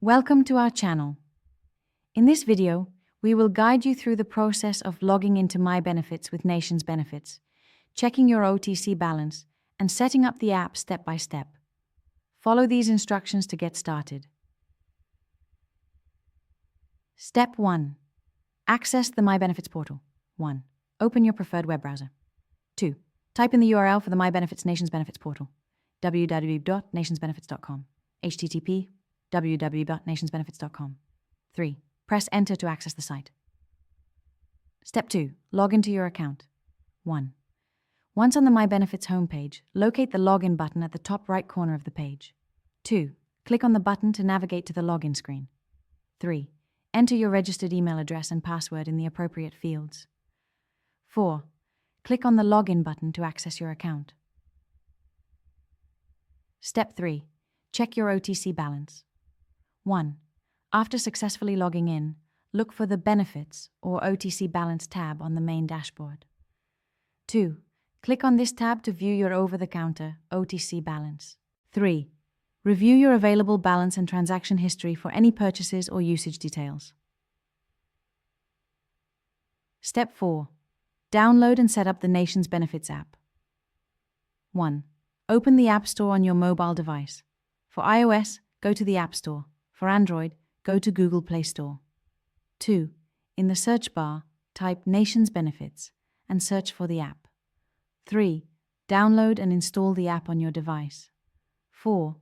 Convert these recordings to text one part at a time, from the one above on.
Welcome to our channel. In this video, we will guide you through the process of logging into MyBenefits with NationsBenefits, checking your OTC balance, and setting up the app step by step. Follow these instructions to get started. Step 1. Access the MyBenefits portal. 1. Open your preferred web browser. 2. Type in the URL for the MyBenefits NationsBenefits portal, www.nationsbenefits.com, http www.nationsbenefits.com. 3. Press Enter to access the site. Step 2. Log into your account. 1. Once on the MyBenefits homepage, locate the Login button at the top right corner of the page. 2. Click on the button to navigate to the login screen. 3. Enter your registered email address and password in the appropriate fields. 4. Click on the Login button to access your account. Step 3. Check your OTC balance. 1. After successfully logging in, look for the Benefits or OTC Balance tab on the main dashboard. 2. Click on this tab to view your over-the-counter OTC balance. 3. Review your available balance and transaction history for any purchases or usage details. Step 4. Download and set up the NationsBenefits app. 1. Open the App Store on your mobile device. For iOS, go to the App Store. For Android, go to Google Play Store. 2. In the search bar, type NationsBenefits and search for the app. 3. Download and install the app on your device. 4.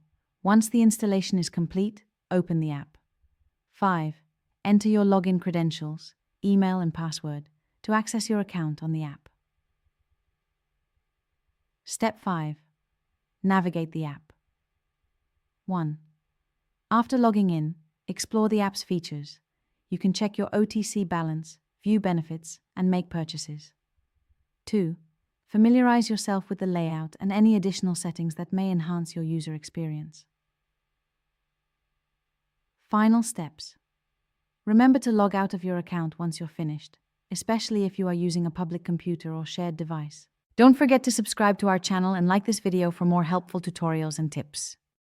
Once the installation is complete, open the app. 5. Enter your login credentials, email and password to access your account on the app. Step 5. Navigate the app. 1. After logging in, explore the app's features. You can check your OTC balance, view benefits, and make purchases. 2. Familiarize yourself with the layout and any additional settings that may enhance your user experience. Final steps. Remember to log out of your account once you're finished, especially if you are using a public computer or shared device. Don't forget to subscribe to our channel and like this video for more helpful tutorials and tips.